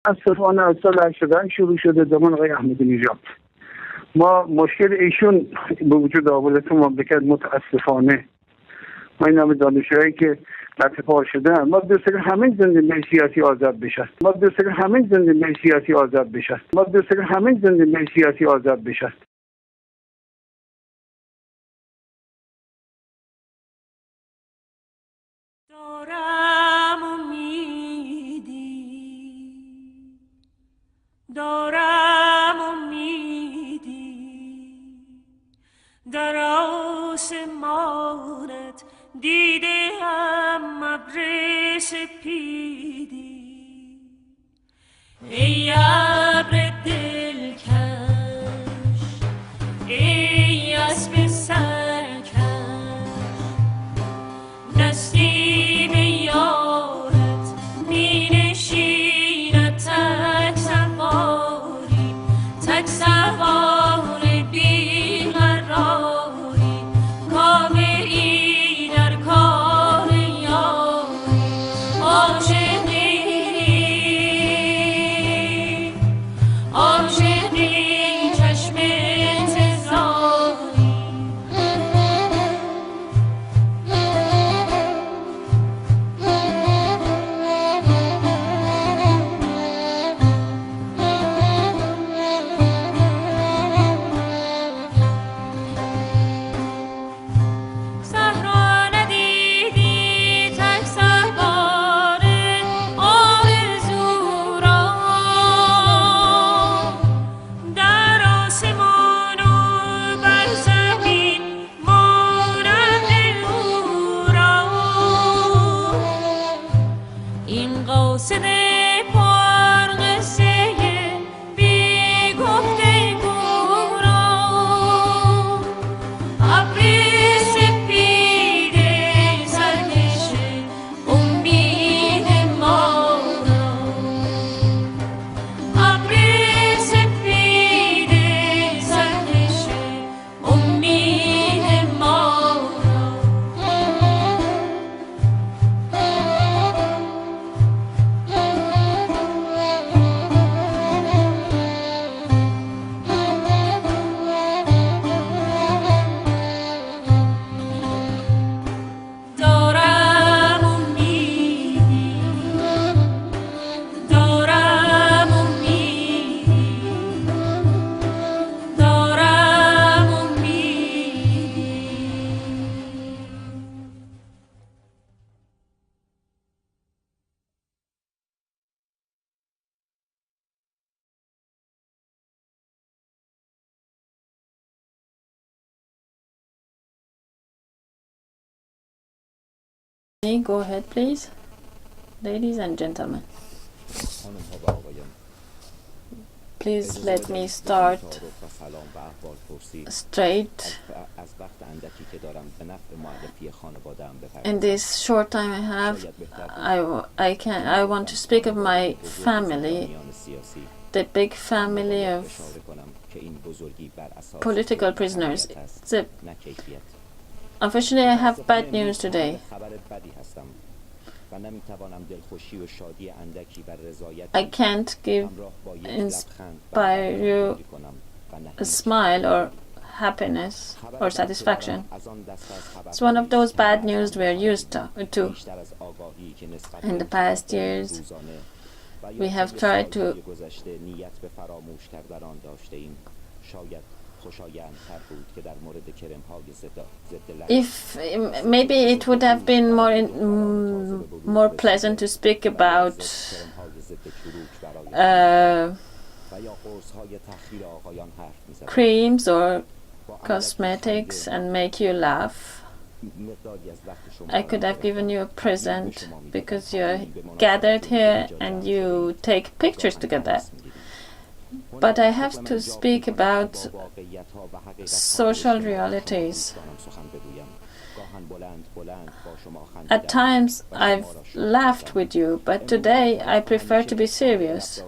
متاسفانه از سال 88 شروع شده زمان آقای احمدی نژاد. ما مشکل ایشون به وجود آورده تو مملکت متاسفانه. ما این همه دانشجویی که قطع پا شدن، ما دوست داریم همه زندانی سیاسی آزاد بشن. ما دوست داریم همه زندانی سیاسی آزاد بشن. ما دوست داریم همه زندانی سیاسی آزاد بشن. دارم امیدی، دارم امیدی در آسمانت دیدم ابر سپیدی، ای ابر دلکش، ای اسب سرکش، نسیم یارت می نشیند تک سواری، تک سوار بیقراری، کاملی در کار یاری، عاشقی عاشقی چشم انتظاری. صحرا ندیدی تک سوار آرزو را، در آسمان و بر زمین مانند او را، این قاصد پرقصه بی گفتگو را، ابر سپید سرکش امید ما را، ابر سپید سرکش امید ما را. دارم امیدی، دارم امیدی، دارم امیدی. Go ahead, please, ladies and gentlemen. Please let me start straight. In this short time I have, I want to speak of my family, the big family of political prisoners. Unfortunately, I have bad news today. I can't inspire you a smile or happiness or satisfaction. It's one of those bad news we're used to. In the past years, we have tried to maybe it would have been more pleasant to speak about creams or cosmetics and make you laugh. I could have given you a present because you're gathered here and you take pictures together. But I have to speak about social realities. At times I've laughed with you, but today I prefer to be serious.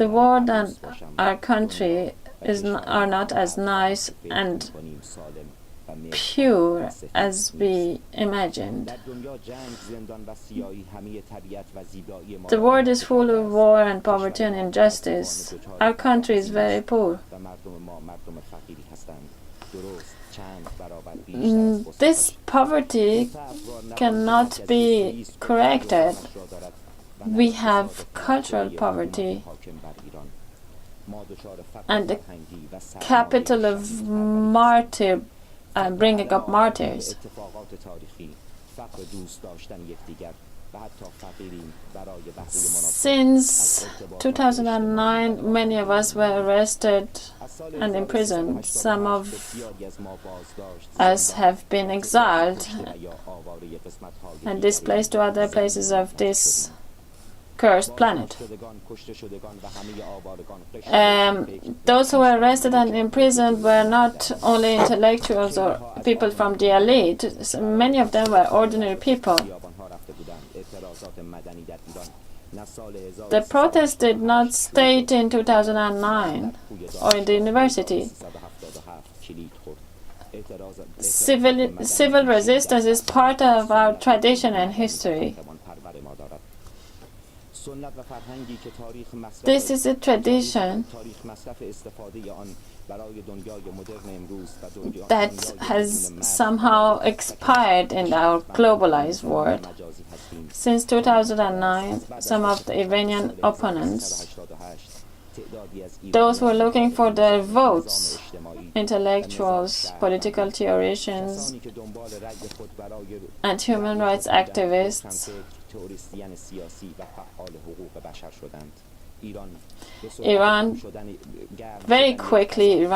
The world and our country are not as nice, and pure as we imagined. The world is full of war and poverty and injustice. Our country is very poor. This poverty cannot be corrected. We have cultural poverty, and the capital of bringing up martyrs. Since 2009, many of us were arrested and imprisoned. Some of us have been exiled and displaced to other places of this cursed planet. Those who were arrested and imprisoned were not only intellectuals or people from the elite. Many of them were ordinary people. The protest did not state in 2009 or in the university. Civil resistance is part of our tradition and history. This is a tradition that has somehow expired in our globalized world. Since 2009, some of the Iranian opponents, those who are looking for their votes, intellectuals, political theologians, and human rights activists, Iran very quickly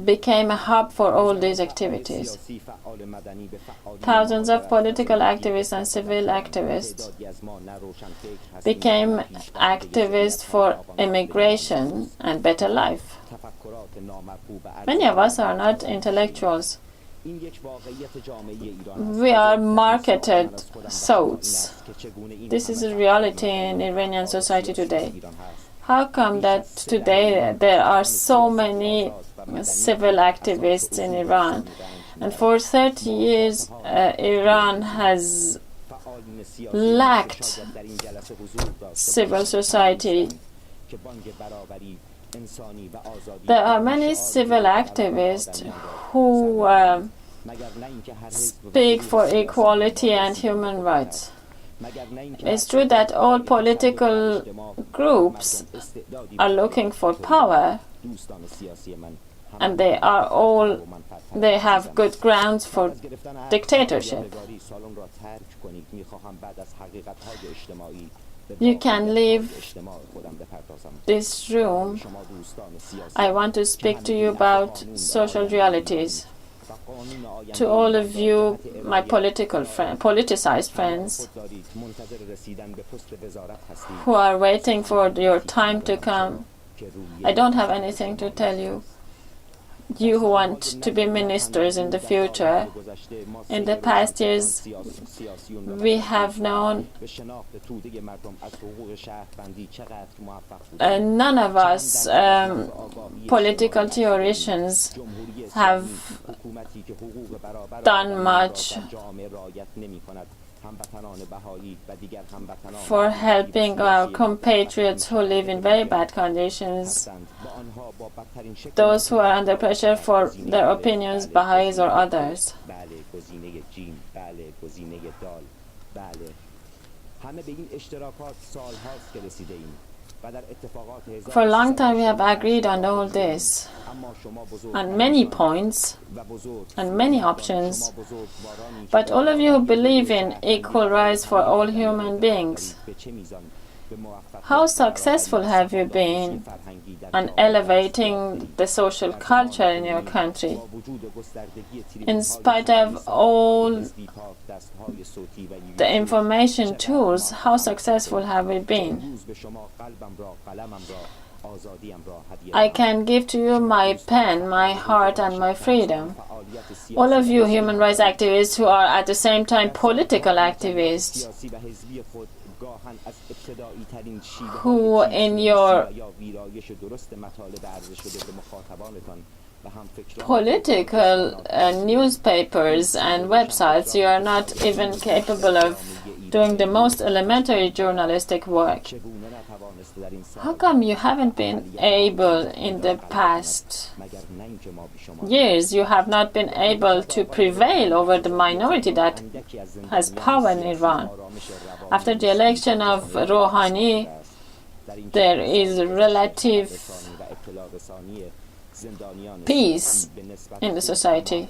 became a hub for all these activities. Thousands of political activists and civil activists became activists for immigration and better life. Many of us are not intellectuals. We are marketed souls. This is a reality in Iranian society today. How come that today there are so many civil activists in Iran? And for 30 years, Iran has lacked civil society. There are many civil activists who speak for equality and human rights. It's true that all political groups are looking for power, and they have good grounds for dictatorship. You can leave this room. I want to speak to you about social realities. To all of you, my politicized friends, who are waiting for your time to come, I don't have anything to tell you. You who want to be ministers in the future, in the past years, we have known none of us political theologians have done much for helping our compatriots who live in very bad conditions, those who are under pressure for their opinions, Baha'is or others. For a long time we have agreed on all this, on many points and many options, but all of you who believe in equal rights for all human beings, how successful have you been on elevating the social culture in your country? In spite of all the information tools, how successful have we been? I can give to you my pen, my heart, and my freedom. All of you human rights activists who are at the same time political activists, who in your political newspapers and websites, you are not even capable of doing the most elementary journalistic work. How come you haven't been able in the past years, you have not been able to prevail over the minority that has power in Iran? After the election of Rouhani, there is relative peace in the society.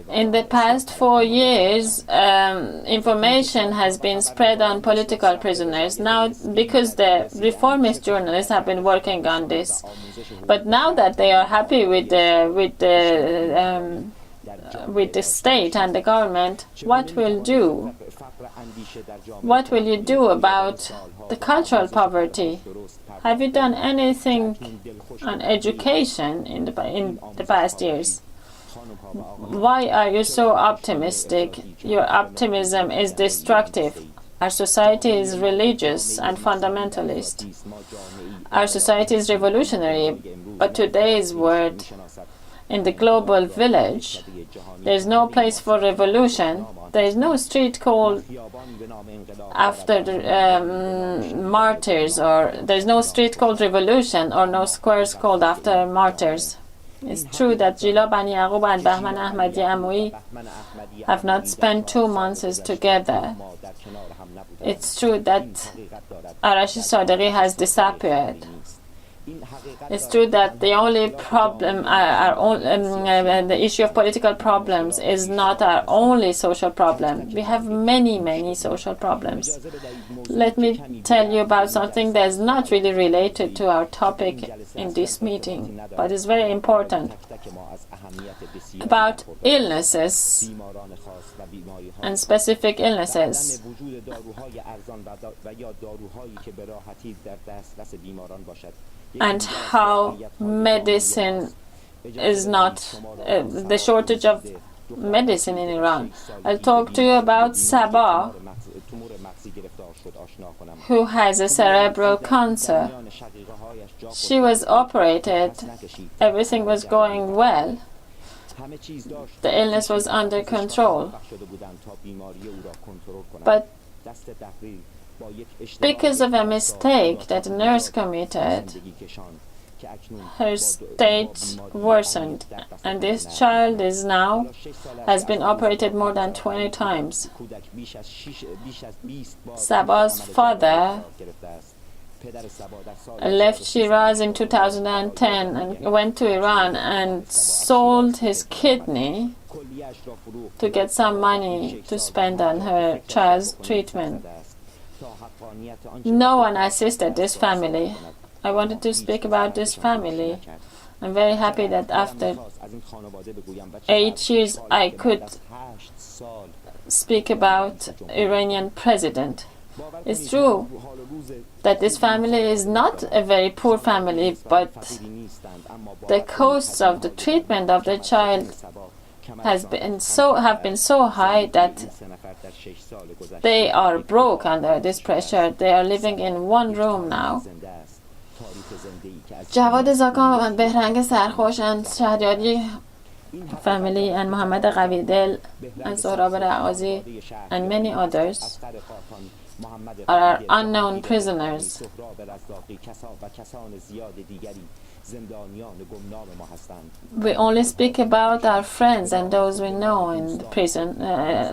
In the past 4 years, information has been spread on political prisoners. Now, because the reformist journalists have been working on this, but now that they are happy with the state and the government, what will do? What will you do about the cultural poverty? Have you done anything on education in the past years? Why are you so optimistic? Your optimism is destructive. Our society is religious and fundamentalist. Our society is revolutionary, but today's word, in the global village, there is no place for revolution. There is no street called after the martyrs, or there is no street called revolution, or no squares called after martyrs. It's true that Jila Bani Yaqub and Bahman Ahmadi Amui have not spent 2 months together. It's true that Arashi Sadeghi has disappeared. It's true that the only problem, the issue of political problems is not our only social problem. We have many, many social problems. Let me tell you about something that is not really related to our topic in this meeting, but is very important. About illnesses and specific illnesses. And how medicine is not, the shortage of medicine in Iran. I'll talk to you about Sabah, who has a cerebral cancer. She was operated, everything was going well. The illness was under control. But because of a mistake that a nurse committed, her state worsened, and this child is now has been operated more than 20 times. Sabah's father left Shiraz in 2010 and went to Iran and sold his kidney to get some money to spend on her child's treatment. No one assisted this family. I wanted to speak about this family. I'm very happy that after 8 years I could speak about Iranian president. It's true that this family is not a very poor family, but the costs of the treatment of the child have been so high that they are broke under this pressure. They are living in one room now. جواد زاکان و بهرنگ سرخوش and شهریاری family and Mohammad Qavidel and Sohrab Ra'azi and many others are unknown prisoners. We only speak about our friends and those we know in the prison,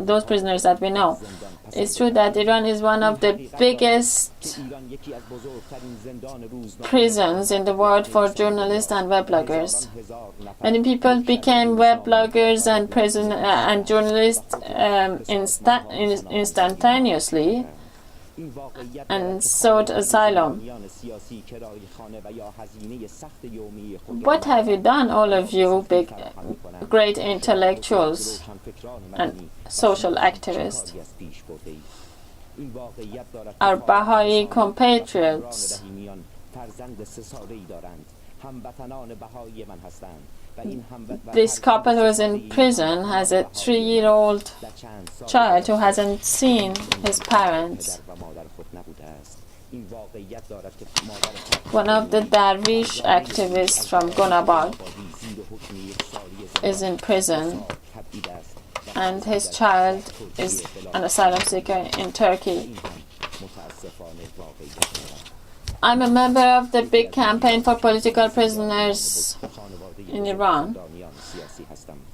those prisoners that we know. It's true that Iran is one of the biggest prisons in the world for journalists and web bloggers. Many people became web bloggers and journalists instantaneously and sought asylum. What have you done, all of you big, great intellectuals and social activists? our Baha'i compatriots. This couple who is in prison has a 3-year-old child who hasn't seen his parents. One of the Darwish activists from Gonabad is in prison, and his child is an asylum seeker in Turkey. I'm a member of the big campaign for political prisoners in Iran.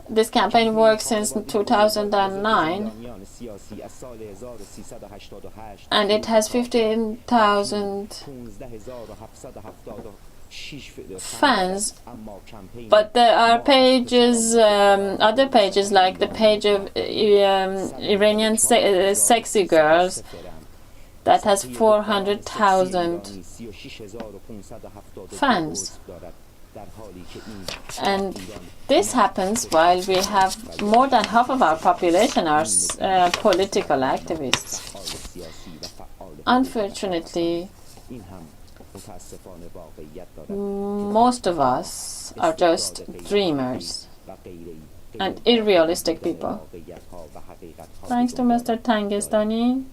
This campaign works since 2009, and it has 15,000 fans. But there are pages, other pages like the page of Iranian sexy girls that has 400,000 fans. And this happens while we have more than half of our population are political activists. Unfortunately, most of us are just dreamers and unrealistic people. Thanks to Mr. Tngestani.